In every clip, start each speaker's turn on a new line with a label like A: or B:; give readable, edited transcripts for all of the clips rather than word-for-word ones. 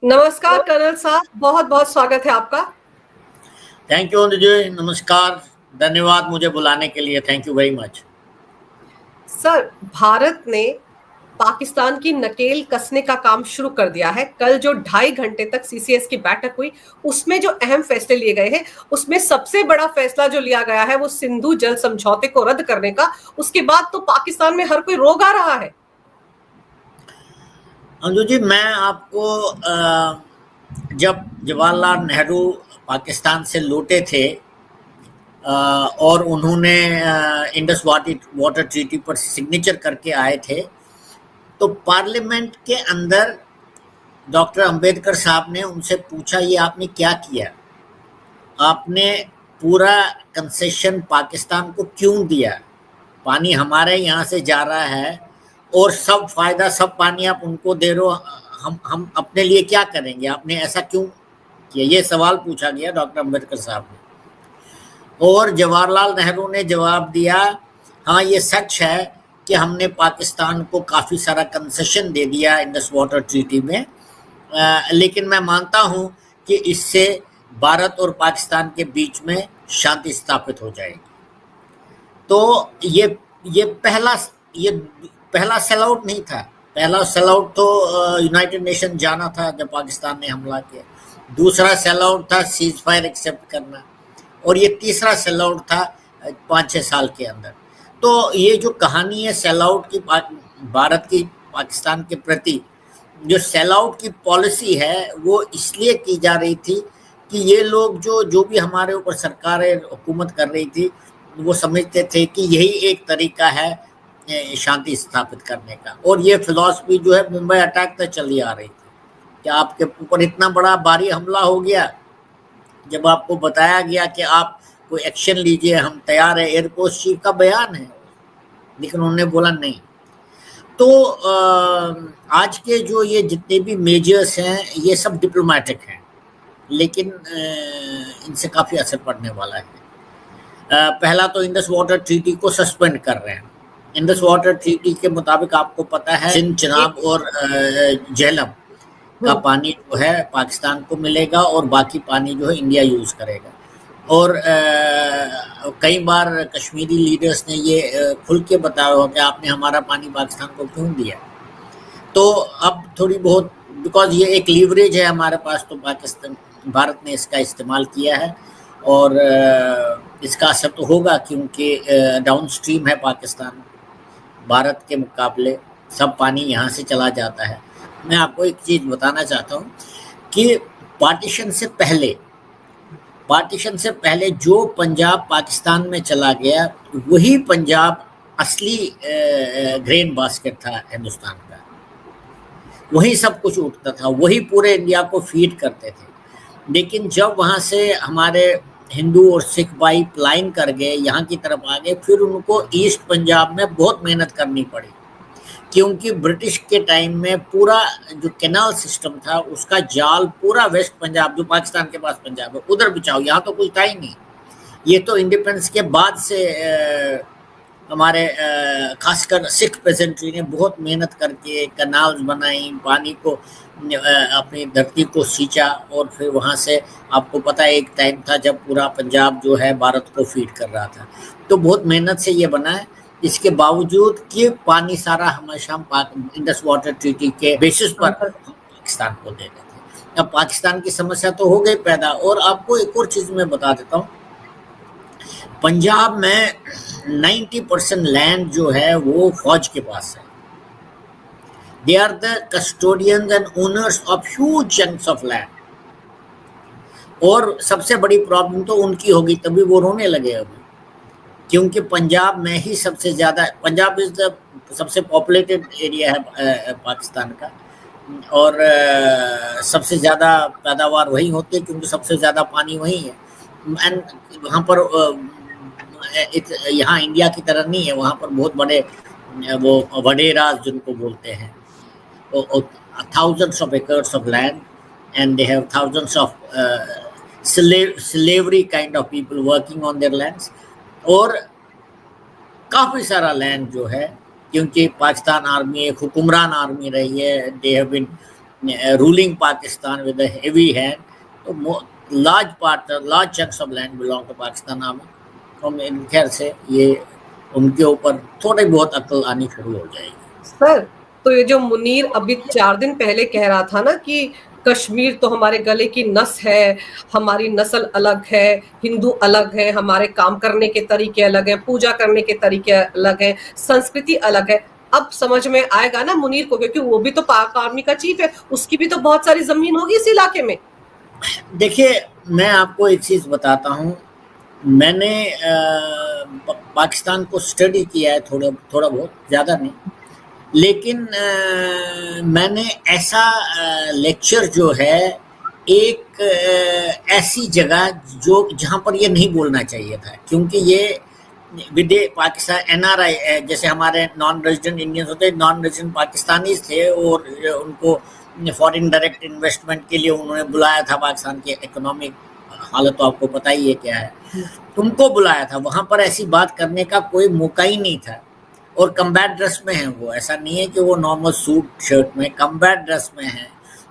A: नमस्कार कर्नल साहब, बहुत बहुत स्वागत है आपका।
B: थैंक यू जी, नमस्कार। धन्यवाद मुझे बुलाने के लिए। Thank you very much.
A: Sir, Bharat ने पाकिस्तान की नकेल कसने का काम शुरू कर दिया है। कल जो 2.5 घंटे तक सीसीएस की बैठक हुई, उसमें जो अहम फैसले लिए गए हैं, उसमें सबसे बड़ा फैसला जो लिया गया है वो सिंधु जल समझौते को रद्द करने का। उसके बाद तो पाकिस्तान में हर कोई रोग आ रहा है।
B: अंजू जी, मैं आपको जब जवाहरलाल नेहरू पाकिस्तान से लौटे थे और उन्होंने इंडस वाटर ट्रीटी पर सिग्नेचर करके आए थे, तो पार्लियामेंट के अंदर डॉक्टर अंबेडकर साहब ने उनसे पूछा, ये आपने क्या किया? आपने पूरा कंसेशन पाकिस्तान को क्यों दिया? पानी हमारे यहाँ से जा रहा है और सब फायदा, सब पानी आप उनको दे रहे हो, हम अपने लिए क्या करेंगे? आपने ऐसा क्यों किया? ये सवाल पूछा गया डॉक्टर अंबेडकर साहब ने, और जवाहरलाल नेहरू ने जवाब दिया, हाँ ये सच है कि हमने पाकिस्तान को काफ़ी सारा कंसेशन दे दिया इंडस वाटर ट्रीटी में, लेकिन मैं मानता हूँ कि इससे भारत और पाकिस्तान के बीच में शांति स्थापित हो जाएगी। तो ये पहला सेल आउट नहीं था। पहला सेल आउट तो यूनाइटेड नेशन जाना था जब पाकिस्तान ने हमला किया। दूसरा सेल आउट था सीज फायर एक्सेप्ट करना, और ये तीसरा सेल आउट था 5-6 साल के अंदर। तो ये जो कहानी है सेल आउट की, भारत की पाकिस्तान के प्रति जो सेल आउट की पॉलिसी है, वो इसलिए की जा रही थी कि ये लोग जो भी हमारे ऊपर सरकारें हुकूमत कर रही थी, वो समझते थे कि यही एक तरीका है शांति स्थापित करने का। और ये फिलॉसफी जो है मुंबई अटैक तक चली आ रही थी कि आपके ऊपर इतना बड़ा भारी हमला हो गया, जब आपको बताया गया कि आप कोई एक्शन लीजिए, हम तैयार है, एयरफोर्स चीफ का बयान है, लेकिन उन्होंने बोला नहीं। तो आज के जो ये जितने भी मेजर्स हैं, ये सब डिप्लोमेटिक हैं, लेकिन इनसे काफ़ी असर पड़ने वाला है। पहला तो इंडस वाटर ट्रीटी को सस्पेंड कर रहे हैं। इंडस वाटर ट्रीटी के मुताबिक आपको पता है सिंध, चिनाब और झेलम का पानी जो है पाकिस्तान को मिलेगा और बाकी पानी जो है इंडिया यूज़ करेगा। और कई बार कश्मीरी लीडर्स ने ये खुल के बताया हो कि आपने हमारा पानी पाकिस्तान को क्यों दिया। तो अब थोड़ी बहुत, बिकॉज ये एक लीवरेज है हमारे पास, तो पाकिस्तान, भारत ने इसका इस्तेमाल किया है, और इसका असर तो होगा क्योंकि डाउन स्ट्रीम है पाकिस्तान। भारत के मुकाबले सब पानी यहाँ से चला जाता है। मैं आपको एक चीज़ बताना चाहता हूँ कि पार्टीशन से पहले जो पंजाब पाकिस्तान में चला गया, वही पंजाब असली ग्रेन बास्केट था हिंदुस्तान का। वही सब कुछ उठता था, वही पूरे इंडिया को फीड करते थे। लेकिन जब वहाँ से हमारे हिंदू और सिख भाई पलायन कर गए, यहाँ की तरफ आ गए, फिर उनको ईस्ट पंजाब में बहुत मेहनत करनी पड़ी, क्योंकि ब्रिटिश के टाइम में पूरा जो कैनाल सिस्टम था उसका जाल पूरा वेस्ट पंजाब, जो पाकिस्तान के पास पंजाब है, उधर बिछाओ। यहाँ तो कुछ था ही नहीं। ये तो इंडिपेंडेंस के बाद से हमारे खासकर सिख पेजेंट्री ने बहुत मेहनत करके कैनाल्स बनाई, पानी को अपनी धरती को सींचा, और फिर वहाँ से आपको पता है एक टाइम था जब पूरा पंजाब जो है भारत को फीड कर रहा था। तो बहुत मेहनत से ये बना है। इसके बावजूद कि पानी सारा हमेशा इंडस वाटर ट्रीटी के बेसिस पर पाकिस्तान को दे रहे थे। अब पाकिस्तान की समस्या तो हो गई पैदा। और आपको एक और चीज़ मैं बता देता हूँ, पंजाब में 90% लैंड जो है वो फौज के पास है। They are the custodians and owners of huge chunks of land. और सबसे बड़ी प्रॉब्लम तो उनकी होगी, तभी वो रोने लगे अभी, क्योंकि पंजाब में ही सबसे ज़्यादा, पंजाब इज़ द सबसे पॉपुलेटेड एरिया है पाकिस्तान का, और सबसे ज़्यादा पैदावार वही होती है क्योंकि सबसे ज़्यादा पानी वही है। एंड वहाँ पर यहाँ इंडिया की तरह नहीं है, वहाँ पर बहुत बड़े वो वडेराज जिनको बोलते हैं, thousands of acres of land, and they have thousands of slavery kind of people working on their lands। और काफ़ी सारा लैंड जो है, क्योंकि पाकिस्तान आर्मी एक हुक्मरान आर्मी रही है, they have been ruling Pakistan with a heavy hand. तो large chunks of land belong to Pakistan army. तो मेरे ख्याल से ये उनके ऊपर थोड़ी बहुत अक्ल आनी शुरू हो जाएगी।
A: सर, तो ये जो मुनीर अभी 4 दिन पहले कह रहा था ना कि कश्मीर तो हमारे गले की नस है, हमारी नस्ल अलग है, हिंदू अलग है, हमारे काम करने के तरीके अलग हैं, पूजा करने के तरीके अलग हैं, संस्कृति अलग है। अब समझ में आएगा ना मुनीर को, क्योंकि वो भी तो पाक आर्मी का चीफ है, उसकी भी तो बहुत सारी जमीन होगी इस इलाके में।
B: देखिए, मैं आपको एक चीज बताता हूँ, मैंने पाकिस्तान को स्टडी किया है थोड़ा बहुत, ज़्यादा नहीं, लेकिन मैंने ऐसा लेक्चर जो है एक ऐसी जगह जो जहाँ पर ये नहीं बोलना चाहिए था, क्योंकि ये पाकिस्तान एनआरआई, जैसे हमारे नॉन रेजिडेंट इंडियंस होते, नॉन रेजिडेंट पाकिस्तानीज थे और उनको फॉरेन डायरेक्ट इन्वेस्टमेंट के लिए उन्होंने बुलाया था। पाकिस्तान की इकोनॉमिक हालत तो आपको पता ही है क्या है, उनको बुलाया था। वहाँ पर ऐसी बात करने का कोई मौका ही नहीं था। और कम्बैट ड्रेस में है वो, ऐसा नहीं है कि वो नॉर्मल सूट शर्ट में, कम्बैट ड्रेस में है,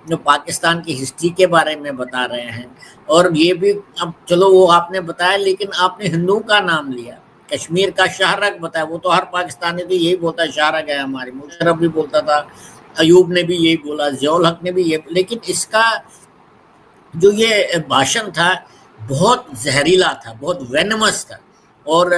B: जो पाकिस्तान की हिस्ट्री के बारे में बता रहे हैं। और ये भी, अब चलो वो आपने बताया, लेकिन आपने हिंदुओं का नाम लिया, कश्मीर का शाहरग बताया, वो तो हर पाकिस्तानी तो यही बोलता है शाहरग है हमारी, मुशर्रफ भी बोलता था, अयूब ने भी यही बोला, ज़ियाउल हक ने भी ये, लेकिन इसका जो ये भाषण था बहुत जहरीला था, बहुत वेनमस था। और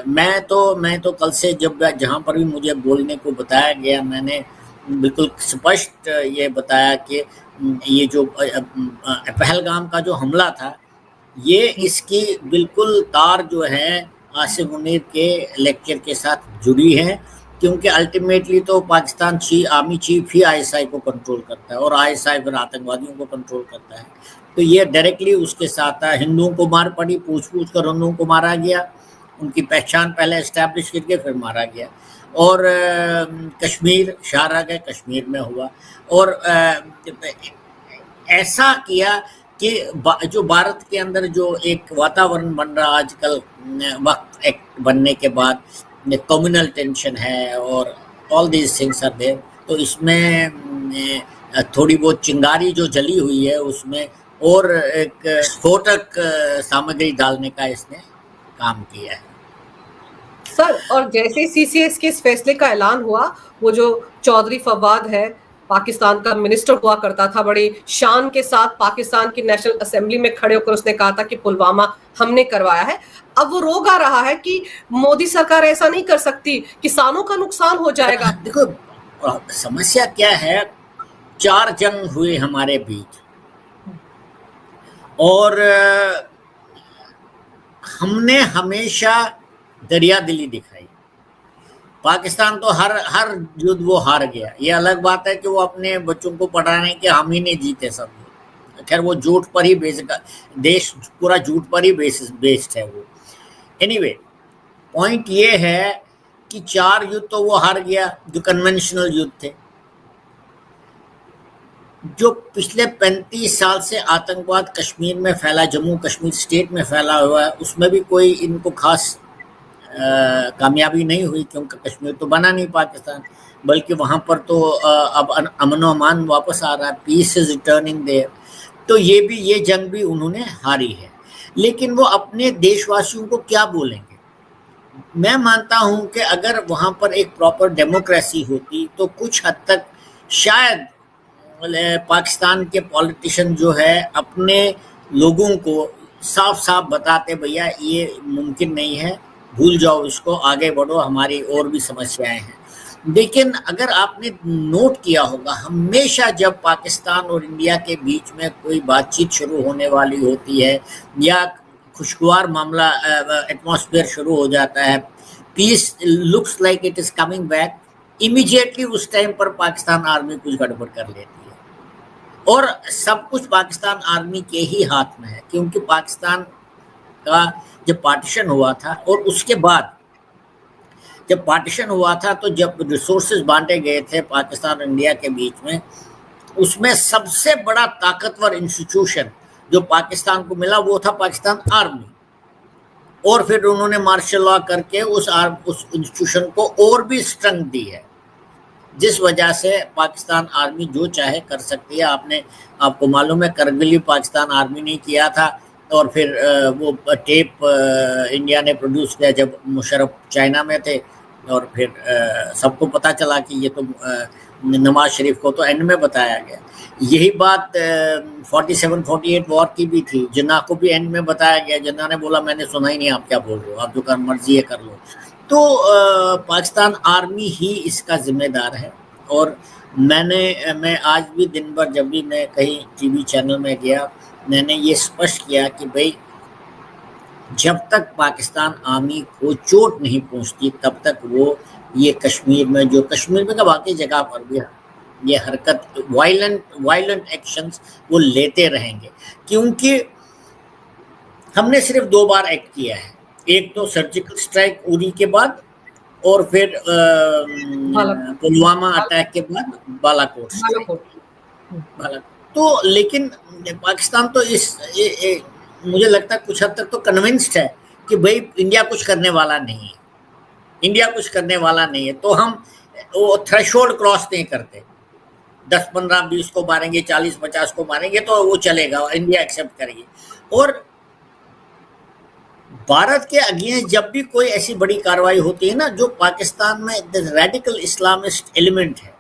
B: मैं तो कल से जब जहाँ पर भी मुझे बोलने को बताया गया, मैंने बिल्कुल स्पष्ट ये बताया कि ये जो पहलगाम का जो हमला था, ये इसकी बिल्कुल तार जो है आसिफ मुनीर के लेक्चर के साथ जुड़ी है, क्योंकि अल्टीमेटली तो पाकिस्तान आर्मी चीफ ही आईएसआई को कंट्रोल करता है और आईएसआई फिर आतंकवादियों को कंट्रोल करता है। तो ये डायरेक्टली उसके साथ है। हिंदुओं को मार पड़ी, पूछ कर हिंदुओं को मारा गया, उनकी पहचान पहले एस्टैब्लिश करके फिर मारा गया। और कश्मीर शाहरग है, कश्मीर में हुआ। और ऐसा किया कि जो भारत के अंदर जो एक वातावरण बन रहा आजकल, वक्त एक्ट बनने के बाद कम्युनल टेंशन है और all these things are there, तो इसमें थोड़ी बहुत चिंगारी जो जली हुई है उसमें और एक स्फोटक सामग्री डालने का इसने काम किया है।
A: सर, और जैसे सीसीएस के इस फैसले का ऐलान हुआ, वो जो चौधरी फवाद है, पाकिस्तान का मिनिस्टर हुआ करता था, बड़ी शान के साथ पाकिस्तान की नेशनल असेंबली में खड़े होकर उसने कहा था कि पुलवामा हमने करवाया है। अब वो रोग आ रहा है कि मोदी सरकार ऐसा नहीं कर सकती, किसानों का नुकसान हो जाएगा।
B: देखो, समस्या क्या है, 4 जंग हुए हमारे बीच और हमने हमेशा दरिया दिली दिखाई। पाकिस्तान तो हर युद्ध वो हार गया। ये अलग बात है कि वो अपने बच्चों को पढ़ाने के हम ही नहीं जीते सब। खैर वो झूठ पर ही देश पूरा झूठ पर ही बेस्ड है वो। एनीवे, पॉइंट ये है कि 4 युद्ध तो वो हार गया जो कन्वेंशनल युद्ध थे। जो पिछले 35 साल से आतंकवाद कश्मीर में फैला, जम्मू कश्मीर स्टेट में फैला हुआ है, उसमें भी कोई इनको खास कामयाबी नहीं हुई, क्योंकि कश्मीर तो बना नहीं पाकिस्तान, बल्कि वहाँ पर तो अब अमन व अमान वापस आ रहा है, पीस इज रिटर्निंग देयर। तो ये जंग भी उन्होंने हारी है। लेकिन वो अपने देशवासियों को क्या बोलेंगे? मैं मानता हूँ कि अगर वहाँ पर एक प्रॉपर डेमोक्रेसी होती तो कुछ हद तक शायद पाकिस्तान के पॉलिटिशियन जो है अपने लोगों को साफ साफ बताते, भैया ये मुमकिन नहीं है, भूल जाओ इसको, आगे बढ़ो, हमारी और भी समस्याएं हैं। लेकिन अगर आपने नोट किया होगा, हमेशा जब पाकिस्तान और इंडिया के बीच में कोई बातचीत शुरू होने वाली होती है या खुशगवार मामला एटमॉस्फेयर शुरू हो जाता है, peace looks like it is coming back, immediately उस टाइम पर पाकिस्तान आर्मी कुछ गड़बड़ कर लेती है। और सब कुछ पाकिस्तान आर्मी के ही हाथ में है, क्योंकि पाकिस्तान का जब पार्टीशन हुआ था और उसके बाद जब पार्टीशन हुआ था तो जब रिसोर्सेज बांटे गए थे पाकिस्तान और इंडिया के बीच में, उसमें सबसे बड़ा ताकतवर इंस्टीट्यूशन जो पाकिस्तान को मिला वो था पाकिस्तान आर्मी। और फिर उन्होंने मार्शल लॉ करके उस इंस्टीट्यूशन को और भी स्ट्रेंथ दी है। जिस वजह से पाकिस्तान आर्मी जो चाहे कर सकती है। आपको मालूम है करगिल पाकिस्तान आर्मी ने किया था, और फिर वो टेप इंडिया ने प्रोड्यूस किया जब मुशर्रफ चाइना में थे, और फिर सबको पता चला कि ये तो नवाज शरीफ को तो एंड में बताया गया। यही बात 47-48 वॉर की भी थी, जिन्ना को भी एंड में बताया गया। जिन्ना ने बोला मैंने सुना ही नहीं, आप क्या बोल रहे हो, आप जो कर मर्जी है कर लो। तो पाकिस्तान आर्मी ही इसका जिम्मेदार है। और मैं आज भी दिन भर जब भी मैं कहीं टीवी चैनल में गया, मैंने ये स्पष्ट किया कि भाई जब तक पाकिस्तान आर्मी को चोट नहीं पहुंचती तब तक वो ये कश्मीर में का बाकी जगह पर भी ये हरकत वायलेंट एक्शंस वो लेते रहेंगे। क्योंकि हमने सिर्फ 2 बार एक्ट किया है, एक तो सर्जिकल स्ट्राइक उरी के बाद, और फिर पुलवामा अटैक के बाद बालाकोट। तो लेकिन पाकिस्तान तो मुझे लगता है कुछ हद तक तो कन्विंस्ड है कि भाई इंडिया कुछ करने वाला नहीं है, तो हम वो थ्रेशोल्ड क्रॉस नहीं करते। 10, 15, 20 को मारेंगे, 40, 50 को मारेंगे तो वो चलेगा, इंडिया एक्सेप्ट करेगी। और भारत के अगेंस्ट जब भी कोई ऐसी बड़ी कार्रवाई होती है ना, जो पाकिस्तान में रेडिकल इस्लामिस्ट एलिमेंट है,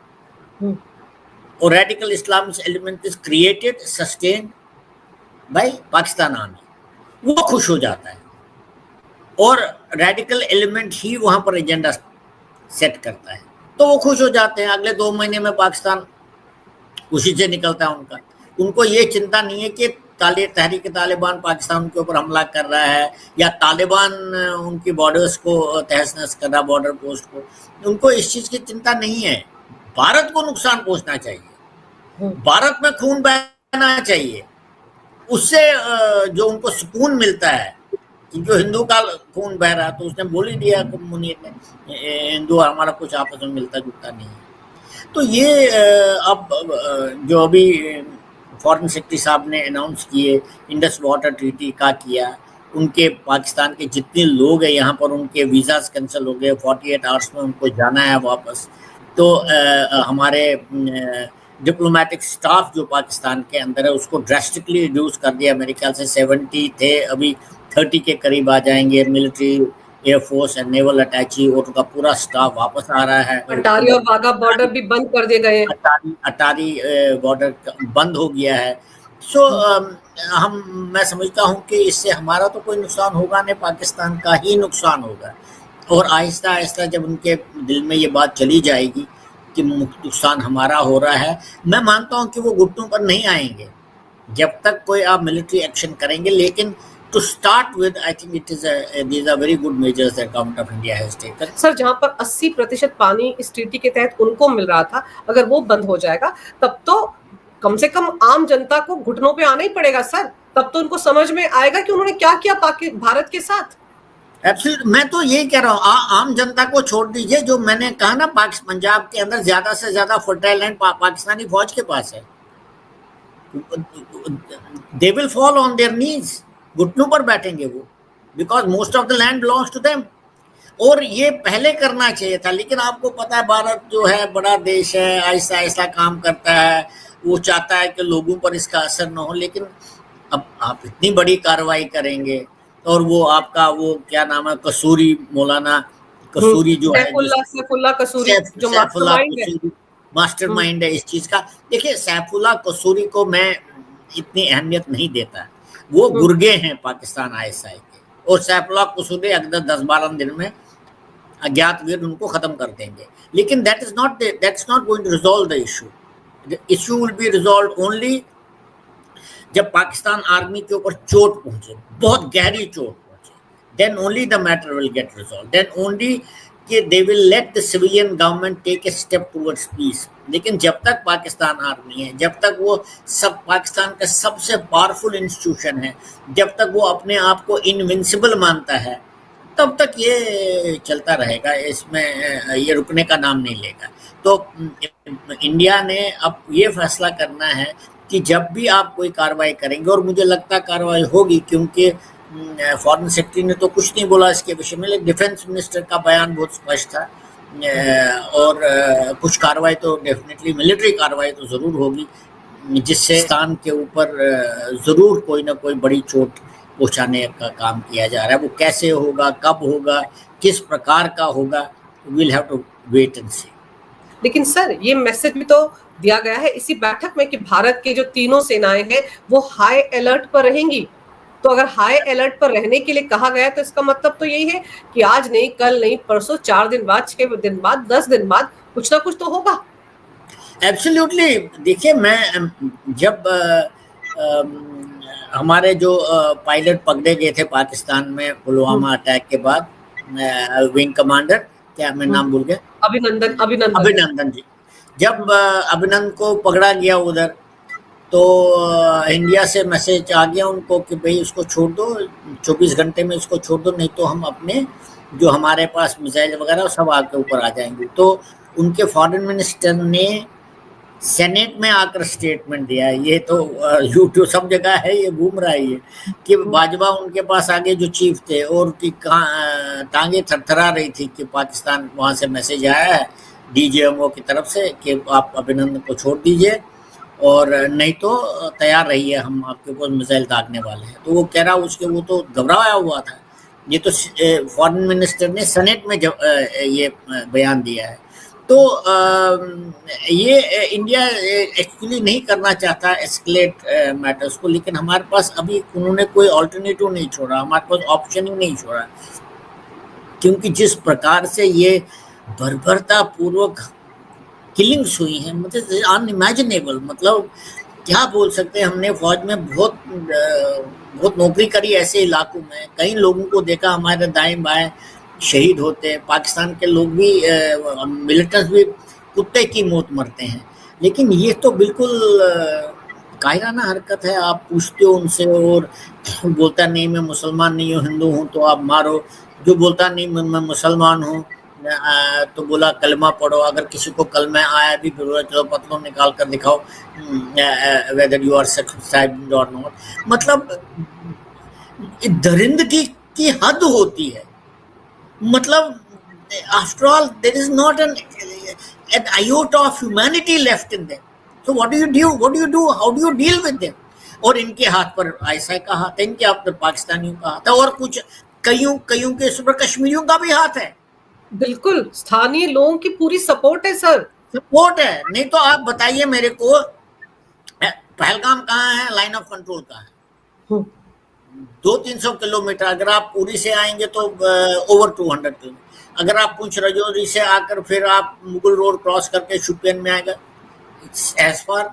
B: और radical Islamist element is created sustained by Pakistan army, वो खुश हो जाता है। और रेडिकल एलिमेंट ही वहां पर एजेंडा सेट करता है, तो वो खुश हो जाते हैं। अगले 2 महीने में पाकिस्तान खुशी से निकलता है। उनको ये चिंता नहीं है कि तहरीक तालिबान पाकिस्तान के ऊपर हमला कर रहा है, या तालिबान उनकी बॉर्डर्स को तहस नहस कर रहा, बॉर्डर पोस्ट को। उनको इस चीज की चिंता नहीं है। भारत को नुकसान पहुंचना चाहिए, भारत में खून बहना चाहिए, उससे जो उनको सुकून मिलता है कि जो हिंदू का खून बह रहा है, तो उसने बोल ही दिया मुनीर ने, हिंदू हमारा कुछ आपस में मिलता जुलता नहीं है। तो ये अब जो अभी फॉरेन सेक्रेटरी साहब ने अनाउंस किए, इंडस वाटर ट्रीटी का किया, उनके पाकिस्तान के जितने लोग हैं यहाँ पर उनके वीज़ाज कैंसिल हो गए, 48 आवर्स में उनको जाना है वापस। तो हमारे डिप्लोमेटिक स्टाफ जो पाकिस्तान के अंदर है उसको ड्रास्टिकली रिड्यूस कर दिया। मेरे ख्याल से 70 थे, अभी 30 के करीब आ जाएंगे। मिलिट्री, एयरफोर्स एंड नेवल अटैची और उनका पूरा स्टाफ वापस आ रहा है।
A: अटारी और वाघा बॉर्डर भी बंद कर दिए गए।
B: अटारी बॉर्डर बंद हो गया है। सो मैं समझता हूँ कि इससे हमारा तो कोई नुकसान होगा नहीं, पाकिस्तान का ही नुकसान होगा। और आहिस्ता आहिस्ता जब उनके दिल में ये बात चली जाएगी कि नुकसान हमारा हो रहा है, मैं मानता हूँ कि वो घुटनों पर नहीं आएंगे जब तक कोई आप मिलिट्री एक्शन करेंगे। लेकिन to start with, I think these are very good measures that government of India has taken.
A: Sir, जहाँ पर 80% पानी इस ट्रीटी के तहत उनको मिल रहा था, अगर वो बंद हो जाएगा तब तो कम से कम आम जनता को घुटनों पे आना ही पड़ेगा सर। तब तो उनको समझ में आएगा कि उन्होंने क्या किया भारत के साथ।
B: एब्सोल्यूट, मैं तो यही कह रहा हूँ, आम जनता को छोड़ दीजिए। जो मैंने कहा ना, पंजाब के अंदर ज्यादा से ज्यादा फर्टाइल लैंड पाकिस्तानी फौज के पास है। They will fall on their knees, घुटनों पर बैठेंगे वो, because most of the land belongs to them. और ये पहले करना चाहिए था, लेकिन आपको पता है भारत जो है बड़ा देश है, आहिस्ता आहिस्ता काम करता है। वो चाहता है कि लोगों पर इसका असर न हो। लेकिन अब आप इतनी बड़ी कार्रवाई करेंगे, और वो आपका वो क्या नाम है, कसूरी, मौलाना कसूरी जो है,
A: सैफुल्लाह कसूरी जो
B: मास्टरमाइंड है इस चीज का। देखिए, सैफुल्लाह कसूरी को मैं इतनी अहमियत नहीं देता। वो गुर्गे हैं पाकिस्तान आईएसआई के, और सैफुल्लाह कसूरी अगर 10-12 दिन में अज्ञात वीर उनको खत्म कर देंगे। लेकिन that's not going to resolve the issue. The issue will be resolved only जब पाकिस्तान आर्मी के ऊपर चोट पहुंचे, बहुत गहरी चोट पहुंचे, then only the matter will get resolved. Then only कि they will let the civilian government take a step towards peace. लेकिन जब तक पाकिस्तान आर्मी है, जब तक वो सब पाकिस्तान का सबसे पावरफुल इंस्टीट्यूशन है, जब तक वो अपने आप को इनविंसिबल मानता है, तब तक ये चलता रहेगा। इसमें ये रुकने का नाम नहीं लेगा। तो इंडिया ने अब ये फैसला करना है कि जब भी आप कोई कार्रवाई करेंगे, और मुझे लगता है कार्रवाई होगी, क्योंकि फॉरेन सेक्रेटरी ने तो कुछ नहीं बोला इसके विषय में, लेकिन डिफेंस मिनिस्टर का बयान बहुत स्पष्ट था और कुछ कार्रवाई तो डेफिनेटली मिलिट्री कार्रवाई तो ज़रूर होगी, जिससे पाकिस्तान के ऊपर ज़रूर कोई ना कोई बड़ी चोट पहुंचाने का काम किया जा रहा है। वो कैसे होगा, कब होगा, किस प्रकार का होगा, will have to wait and see.
A: लेकिन सर ये मैसेज भी तो दिया गया है इसी बैठक में कि भारत की जो तीनों सेनाएं हैं वो हाई अलर्ट पर रहेंगी। तो अगर हाई अलर्ट पर रहने के लिए कहा गया तो इसका मतलब तो यही है कि आज नहीं, कल नहीं, परसों, 4 दिन बाद, 6 दिन बाद, 10 दिन बाद कुछ ना कुछ तो होगा।
B: एब्सोल्युटली। देखिए, मैं जब हमारे जो पायलट पकड़े गए थे पाकिस्तान में पुलवामा अटैक के बाद, विंग कमांडर, क्या मैं नाम भूल गया,
A: अभिनंदन अभिनंदन
B: अभिनंदन जी, जब अभिनंदन को पकड़ा गया उधर, तो इंडिया से मैसेज आ गया उनको कि भाई उसको छोड़ दो, 24 घंटे में इसको छोड़ दो, नहीं तो हम अपने जो हमारे पास मिसाइल वगैरह सब आपके ऊपर आ जाएंगे। तो उनके फॉरेन मिनिस्टर ने सेनेट में आकर स्टेटमेंट दिया है। ये तो यूट्यूब सब जगह है, ये घूम रहा है ये, कि बाजवा उनके पास आगे जो चीफ थे और की टांगे थरथरा रही थी कि पाकिस्तान वहां से मैसेज आया है डीजीएमओ की तरफ से कि आप अभिनंदन को छोड़ दीजिए और नहीं तो तैयार रहिए, हम आपके ऊपर मिसाइल दागने वाले हैं। तो वो कह रहा उसके, वो तो घबराया हुआ था। ये तो फॉरेन मिनिस्टर ने सेनेट में ये बयान दिया है। तो ये इंडिया एक्चुअली नहीं करना चाहता एस्केलेट मैटर्स को, लेकिन हमारे पास अभी उन्होंने कोई ऑल्टरनेटिव नहीं छोड़ा, हमारे पास ऑप्शन ही नहीं छोड़ा, क्योंकि जिस प्रकार से ये बर्बरता पूर्वक किलिंग्स हुई हैं, मतलब अनइमेजिनेबल। मतलब क्या बोल सकते हैं, हमने फौज में बहुत नौकरी करी ऐसे इलाकों में, कई लोगों को देखा हमारे दाएं बाएं शहीद होते हैं, पाकिस्तान के लोग भी मिलिटेंट्स भी कुत्ते की मौत मरते हैं, लेकिन ये तो बिल्कुल कायराना हरकत है। आप पूछते हो उनसे और बोलता नहीं मैं मुसलमान नहीं हूँ, हिंदू हूँ तो आप मारो, जो बोलता नहीं मैं मुसलमान हूँ तो बोला कलमा पढ़ो, अगर किसी को कलमा आया भी फिर चलो पतलों निकाल कर दिखाओ वेदर यू आर सर्कमसाइज्ड और नॉट। मतलब दरिंदगी की हद होती है। मतलब after all there is not an iota of humanity left in them, so what do you do, how do you deal with them? और इनके हाथ पर आईएसआई का हाथ है, इनके हाथ पर पाकिस्तानियों का हाथ है, और कुछ कईयों के इस पर कश्मीरियों का भी हाथ है।
A: बिल्कुल, स्थानीय लोगों की पूरी सपोर्ट है सर,
B: सपोर्ट है। नहीं तो आप बताइए मेरे को, पहलगाम कहाँ है, लाइन ऑफ कंट्रोल कहाँ है? 200-300 किलोमीटर। अगर आप उरी से आएंगे तो ओवर 200 किलोमीटर। अगर आप पुंछ राजौरी से आकर फिर आप मुगल रोड क्रॉस करके शुपियन में आएगा, एज फार।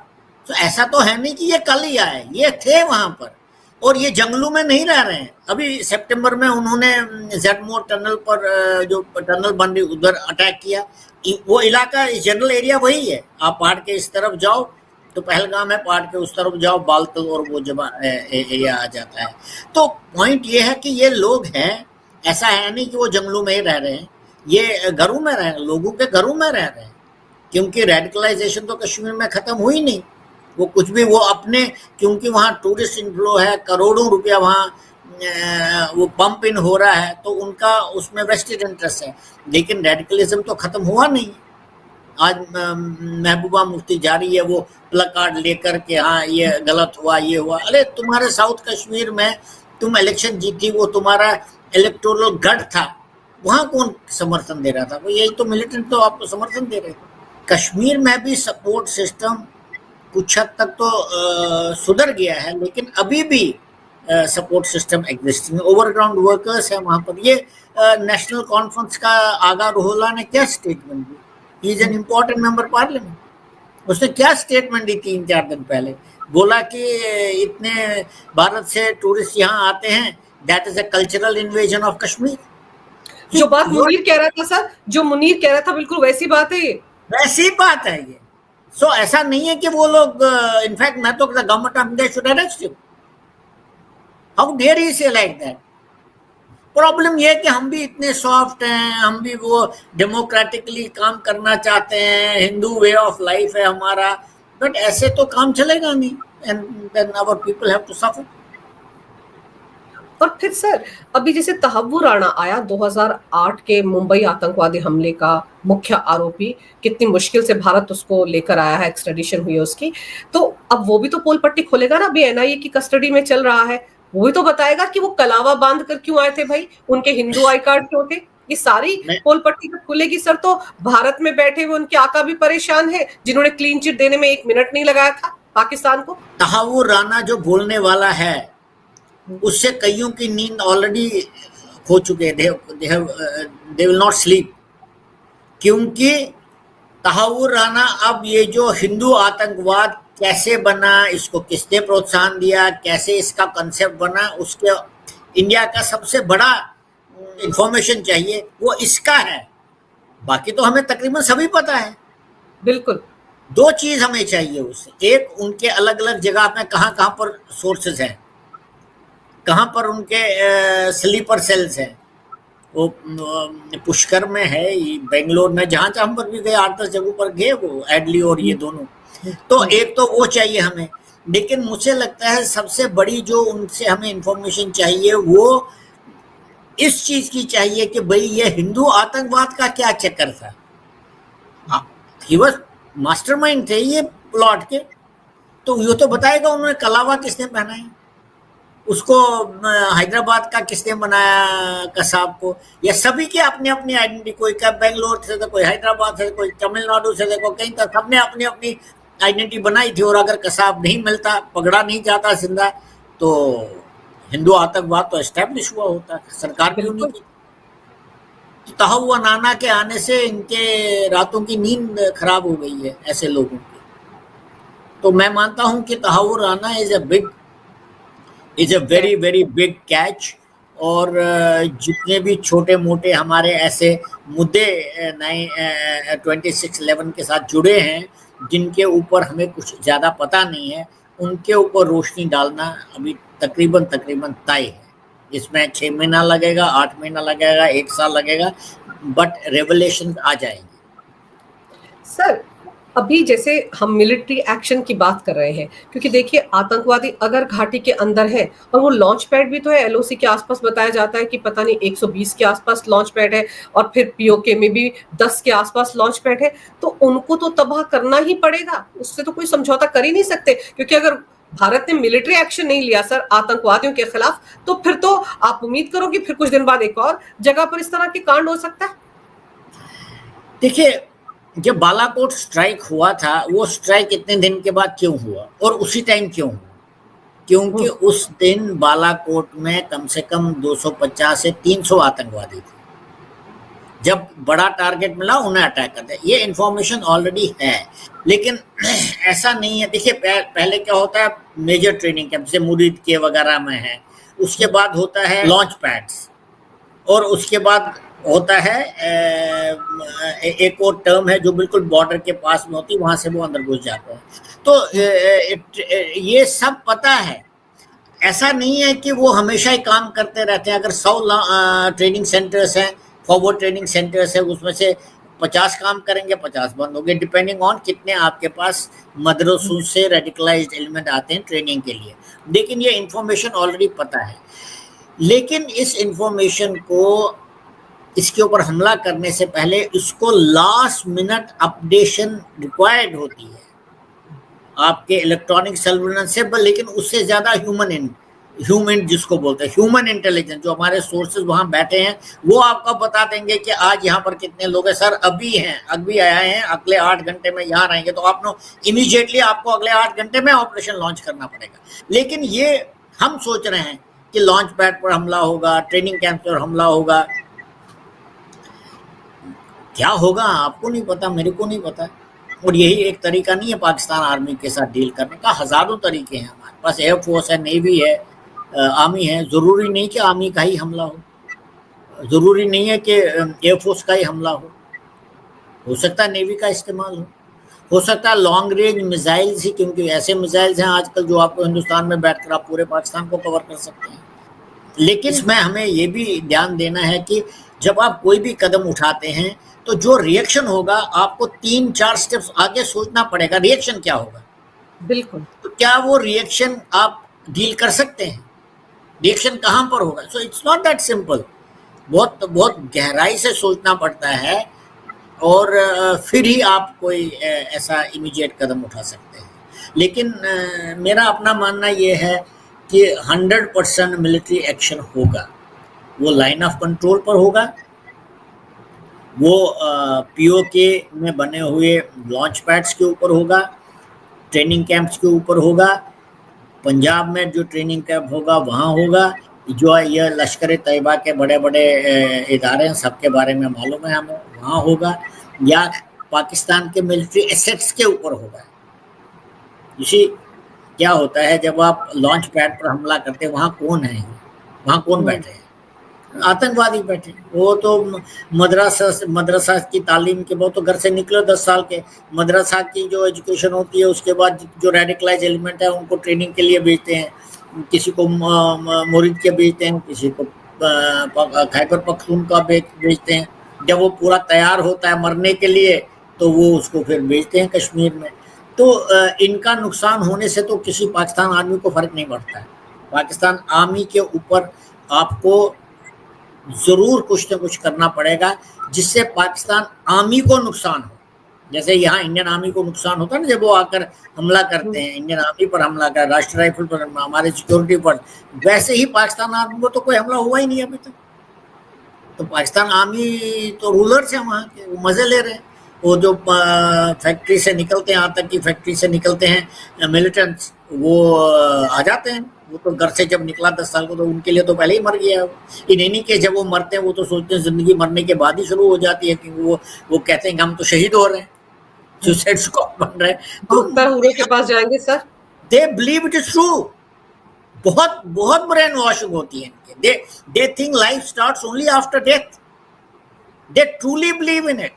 B: तो ऐसा तो है नहीं कि ये कल ही आए, ये थे वहां पर, और ये जंगलों में नहीं रह रहे हैं। अभी सितंबर में उन्होंने जेडमोर टनल पर जो टनल बन रही उधर अटैक किया। वो इलाका जनरल एरिया वही है, आप पहाड़ के इस तरफ जाओ तो पहलगाम है, पहाड़ के उस तरफ जाओ बालतल और वो जमा एरिया आ जाता है। तो पॉइंट ये है कि ये लोग हैं, ऐसा है नहीं कि वो जंगलों में ही रह रहे हैं, ये घरों में रह रहे हैं, लोगों के घरों में रह रहे हैं, क्योंकि रेडिकलाइजेशन तो कश्मीर में खत्म हुई नहीं। वो कुछ भी वो अपने, क्योंकि वहाँ टूरिस्ट इनफ्लो है, करोड़ों रुपया वहाँ वो पंप इन हो रहा है, तो उनका उसमें वेस्टेड इंटरेस्ट है, लेकिन रेडिकलिज्म तो खत्म हुआ नहीं। आज महबूबा मुफ्ती जा रही है वो प्लग कार्ड लेकर के, हाँ ये गलत हुआ, ये हुआ। अरे तुम्हारे साउथ कश्मीर में तुम इलेक्शन जीती, वो तुम्हारा इलेक्टोरल गढ़ था, वहाँ कौन समर्थन दे रहा था? वो यही तो मिलिटेंट तो आपको समर्थन दे रहे थे। कश्मीर में भी सपोर्ट सिस्टम कुछ हद तक तो सुधर गया है, लेकिन अभी भी support system existing, overground workers है वहाँ पर। ये नेशनल कॉन्फ्रेंस का आगा रोहला ने क्या statement the? He is an important member parliament, उसने क्या स्टेटमेंट दी 3-4 दिन पहले? बोला कि इतने भारत से टूरिस्ट यहाँ आते हैं, that is a cultural invasion of Kashmir.
A: जो बात मुनीर कह रहा था सर, जो मुनीर कह रहा था, बिल्कुल वैसी बात है ये,
B: वैसी बात है ये। सो ऐसा नहीं है कि वो लोग, इनफैक्ट मैं तो government of India should arrest him, how dare he say like that. Problem ये है कि हम भी इतने सॉफ्ट हैं, हम भी वो डेमोक्रेटिकली काम करना चाहते हैं, हिंदू वे ऑफ लाइफ है हमारा, बट ऐसे तो काम चलेगा नहीं, and then our people have to suffer.
A: और फिर सर, अभी जैसे तहव्वुर राणा आया 2008 के मुंबई आतंकवादी हमले का मुख्य आरोपी, कितनी मुश्किल से भारत उसको लेकर आया है, एक्स्ट्रेडिशन हुई है उसकी। तो अब वो भी तो पोल पट्टी खोलेगा ना, अभी एनआईए की कस्टडी में चल रहा है, वो भी तो बताएगा कि वो कलावा बांध कर क्यों आए थे भाई, उनके हिंदू आई कार्ड क्यों थे। ये सारी
B: मैं
A: पोल पट्टी जब खुलेगी सर, तो भारत में बैठे हुए उनके आका भी परेशान है, जिन्होंने क्लीन चिट देने में 1 मिनट नहीं लगाया था पाकिस्तान को।
B: तहावुर राना जो बोलने वाला है, उससे कईयों की नींद ऑलरेडी खो चुके हैं। दे विल नॉट स्लीप, क्योंकि तहावुर राना अब ये जो हिंदू आतंकवाद कैसे बना, इसको किसने प्रोत्साहन दिया, कैसे इसका कंसेप्ट बना, उसके इंडिया का सबसे बड़ा इंफॉर्मेशन चाहिए, वो इसका है। बाकी तो हमें तकरीबन सभी पता है।
A: बिल्कुल।
B: दो चीज हमें चाहिए उससे, एक उनके अलग अलग जगह में कहाँ कहाँ पर सोर्सेज हैं, कहाँ पर उनके स्लीपर सेल्स हैं। वो पुष्कर में है, बेंगलोर में, जहाँ जहाँ पर भी गए 8-10 जगहों पर गए वो, एडली और ये दोनों। तो एक तो वो चाहिए हमें, लेकिन मुझे लगता है सबसे बड़ी जो उनसे हमें इंफॉर्मेशन चाहिए वो इस चीज की चाहिए कि भाई ये हिंदू आतंकवाद का क्या चक्कर था। ही वॉज मास्टरमाइंड थे ये प्लॉट के, तो ये तो बताएगा उन्होंने कलावा किसने पहना है, उसको हैदराबाद का किसने बनाया कसाब को, या सभी के अपनी अपनी आइडेंटिटी, कोई का बेंगलोर से था, कोई हैदराबाद से, कोई तमिलनाडु से था, कहीं तक सबने अपनी अपनी आइडेंटिटी बनाई थी। और अगर कसाब नहीं मिलता, पकड़ा नहीं जाता जिंदा, तो हिंदू आतंकवाद तो एस्टेब्लिश हुआ होता, सरकार क्यों नहीं की। तो तहव्वुर राना के आने से इनके रातों की नींद खराब हो गई है ऐसे लोगों की। तो मैं मानता हूं कि Tahawwur Rana is a very very big catch. और जितने भी छोटे मोटे हमारे ऐसे मुद्दे 26/11 के साथ जुड़े हैं, जिनके ऊपर हमें कुछ ज़्यादा पता नहीं है, उनके ऊपर रोशनी डालना अभी तकरीबन तय है। इसमें 6 महीना लगेगा, 8 महीना लगेगा, 1 साल लगेगा, बट रेवलेशन आ जाएंगे।
A: सर, अभी जैसे हम मिलिट्री एक्शन की बात कर रहे हैं, क्योंकि देखिए आतंकवादी अगर घाटी के अंदर है, और वो लॉन्च पैड भी तो है एलओसी के आसपास, बताया जाता है कि पता नहीं 120 के आसपास लॉन्च पैड है, और फिर पीओके में भी 10 के आसपास लॉन्च पैड है, तो उनको तो तबाह करना ही पड़ेगा, उससे तो कोई समझौता कर ही नहीं सकते। क्योंकि अगर भारत ने मिलिट्री एक्शन नहीं लिया सर आतंकवादियों के खिलाफ, तो फिर तो आप उम्मीद करो कि फिर कुछ दिन बाद एक और जगह पर इस तरह के कांड हो सकता है।
B: देखिए, जब बालाकोट स्ट्राइक हुआ था, वो स्ट्राइक इतने दिन के बाद क्यों हुआ और उसी टाइम क्यों हुआ? क्योंकि उस दिन बालाकोट में कम से कम 250 से 300 आतंकवादी थे। जब बड़ा टारगेट मिला, उन्हें अटैक कर दिया। ये इंफॉर्मेशन ऑलरेडी है, लेकिन ऐसा नहीं है। देखिए, पहले क्या होता है, मेजर ट्रेनिंग कैंप जैसे मुरीद के वगैरह में है, उसके बाद होता है लॉन्च पैड्स, और उसके बाद होता है एक और टर्म है जो बिल्कुल बॉर्डर के पास में होती है, वहां से वो अंदर घुस जाते हैं। तो ये सब पता है। ऐसा नहीं है कि वो हमेशा ही काम करते रहते हैं। अगर 100 ट्रेनिंग सेंटर्स हैं, फॉरवर्ड ट्रेनिंग सेंटर्स है, उसमें से 50 काम करेंगे, 50 बंद हो गए, डिपेंडिंग ऑन कितने आपके पास मदरसों से रेडिकलाइज्ड एलिमेंट आते हैं ट्रेनिंग के लिए। लेकिन ये इंफॉर्मेशन ऑलरेडी पता है। लेकिन इस इंफॉर्मेशन को, इसके ऊपर हमला करने से पहले इसको लास्ट मिनट अपडेशन रिक्वायर्ड होती है आपके इलेक्ट्रॉनिक सर्विलेंस से, लेकिन उससे ज्यादा ह्यूमन जिसको बोलते हैं ह्यूमन इंटेलिजेंस, जो हमारे सोर्सेज वहां बैठे हैं, वो आपको बता देंगे कि आज यहाँ पर कितने लोग हैं। सर अभी आए हैं, अगले 8 घंटे में यहाँ रहेंगे, तो आप इमीडिएटली आपको अगले 8 घंटे में ऑपरेशन लॉन्च करना पड़ेगा। लेकिन ये हम सोच रहे हैं कि लॉन्च पैड पर हमला होगा, ट्रेनिंग कैंप पर हमला होगा। क्या होगा आपको नहीं पता, मेरे को नहीं पता। और यही एक तरीका नहीं है पाकिस्तान आर्मी के साथ डील करने का, हजारों तरीके हैं हमारे पास। एयरफोर्स है, नेवी है, आर्मी है। जरूरी नहीं कि आर्मी का ही हमला हो, जरूरी नहीं है कि एयरफोर्स का ही हमला हो सकता है नेवी का इस्तेमाल हो सकता है लॉन्ग रेंज मिसाइल्स ही, क्योंकि ऐसे मिसाइल्स हैं आजकल जो आपको हिंदुस्तान में बैठकर आप पूरे पाकिस्तान को कवर कर सकते हैं। लेकिन इसमें हमें ये भी ध्यान देना है कि जब आप कोई भी कदम उठाते हैं, तो जो रिएक्शन होगा, आपको 3-4 स्टेप्स आगे सोचना पड़ेगा, रिएक्शन क्या होगा।
A: बिल्कुल।
B: तो क्या वो रिएक्शन आप डील कर सकते हैं? रिएक्शन कहाँ पर होगा? So it's not that simple, बहुत बहुत गहराई से सोचना पड़ता है, और फिर ही आप कोई ऐसा इमीडिएट कदम उठा सकते हैं। लेकिन मेरा अपना मानना ये है कि 100% मिलिट्री एक्शन होगा। वो लाइन ऑफ कंट्रोल पर होगा, वो पीओके में बने हुए लॉन्च पैड्स के ऊपर होगा, ट्रेनिंग कैंप्स के ऊपर होगा, पंजाब में जो ट्रेनिंग कैंप होगा वहाँ होगा, जो ये लश्कर तैयबा के बड़े बड़े इदारे हैं सबके बारे में मालूम है हमें, वहाँ होगा, या पाकिस्तान के मिलिट्री एसेट्स के ऊपर होगा। इसी क्या होता है जब आप लॉन्च पैड पर हमला करते हैं, वहाँ कौन है, वहाँ कौन बैठे हैं? आतंकवादी बैठे। वो तो मदरसा की तालीम के, वो तो घर से निकले 10 साल के, मदरसा की जो एजुकेशन होती है उसके बाद जो रेडिकलाइज एलिमेंट है उनको ट्रेनिंग के लिए भेजते हैं, किसी को मुरीद के भेजते हैं, किसी को खैबर पख्तूनख्वा भेजते हैं। जब वो पूरा तैयार होता है मरने के लिए तो वो उसको फिर भेजते हैं कश्मीर में। तो इनका नुकसान होने से तो किसी पाकिस्तान आर्मी को फर्क नहीं पड़ता है। पाकिस्तान आर्मी के ऊपर आपको जरूर कुछ न कुछ करना पड़ेगा जिससे पाकिस्तान आर्मी को नुकसान हो। जैसे यहाँ इंडियन आर्मी को नुकसान होता है ना, जब वो आकर हमला करते हैं, इंडियन आर्मी पर हमला कर, राष्ट्रीय राइफल पर, हमारे सिक्योरिटी पर, वैसे ही पाकिस्तान आर्मी को तो कोई हमला हुआ ही नहीं अभी तक। तो पाकिस्तान आर्मी तो रूलर्स हैं वहाँ के, वो मजे ले रहे हैं। वो जो फैक्ट्री से निकलते हैं, यहाँ तक की फैक्ट्री से निकलते हैं मिलिटेंट्स, वो आ जाते हैं। वो तो घर से जब निकला 10 साल को तो उनके लिए तो पहले ही मर गया। इन एनी केस जब वो मरते हैं वो तो सोचते हैं जिंदगी मरने के बाद ही शुरू हो जाती है, कि वो कहते हैं कि हम तो शहीद हो रहे हैं, सुसाइड स्क्वाड बन रहे हैं।
A: तो के पास जाएंगे sir,
B: they believe it is true. बहुत बहुत ब्रेन वॉशिंग होती है इनके। They think life starts only after death. They truly believe in it.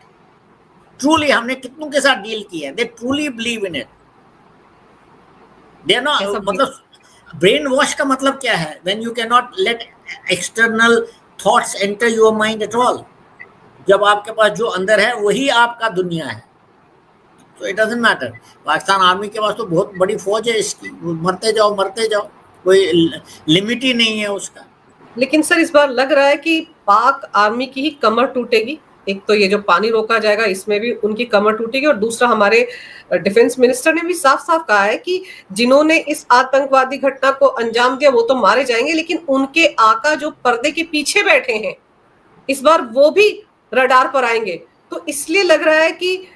B: Truly हमने कितनों के साथ डील किया है, they truly believe in it. They not, मतलब ब्रेन वॉश का मतलब क्या है? When you can not let external thoughts enter your mind at all. जब आपके पास जो अंदर है वही आपका दुनिया है, तो it doesn't matter. Pakistan army के पास तो बहुत बड़ी फौज है इसकी, मरते जाओ, कोई लिमिट ही नहीं है उसका।
A: लेकिन सर इस बार लग रहा है कि पाक आर्मी की ही कमर टूटेगी। एक तो ये जो पानी रोका जाएगा इसमें भी उनकी कमर टूटेगी, और दूसरा हमारे डिफेंस मिनिस्टर ने भी साफ साफ कहा है कि जिन्होंने इस आतंकवादी घटना को अंजाम दिया वो तो मारे जाएंगे, लेकिन उनके आका जो पर्दे के पीछे बैठे हैं इस बार वो भी रडार पर आएंगे। तो इसलिए लग रहा है कि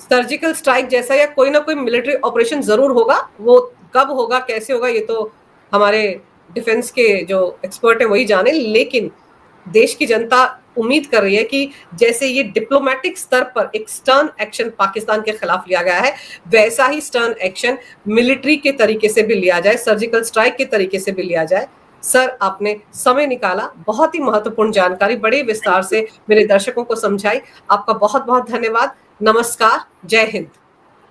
A: सर्जिकल स्ट्राइक जैसा या कोई ना कोई मिलिट्री ऑपरेशन जरूर होगा। वो कब होगा, कैसे होगा, ये तो हमारे डिफेंस के जो एक्सपर्ट है वही जाने। लेकिन देश की जनता उम्मीद कर रही है कि जैसे ये डिप्लोमेटिक स्तर पर एक स्टर्न एक्शन पाकिस्तान के खिलाफ लिया गया है, वैसा ही स्टर्न एक्शन मिलिट्री के तरीके से भी लिया जाए, सर्जिकल स्ट्राइक के तरीके से भी लिया जाए। सर आपने समय निकाला, बहुत ही महत्वपूर्ण जानकारी बड़े विस्तार से मेरे दर्शकों को समझाई। आपका बहुत बहुत धन्यवाद। नमस्कार, जय हिंद।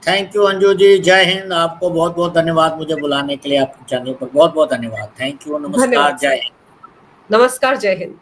B: थैंक यू अंजू जी, जय हिंद। आपको बहुत बहुत धन्यवाद मुझे बुलाने के लिए, आपके चैनल पर बहुत बहुत धन्यवाद। थैंक यू, नमस्कार, जय हिंद।
A: नमस्कार, जय हिंद।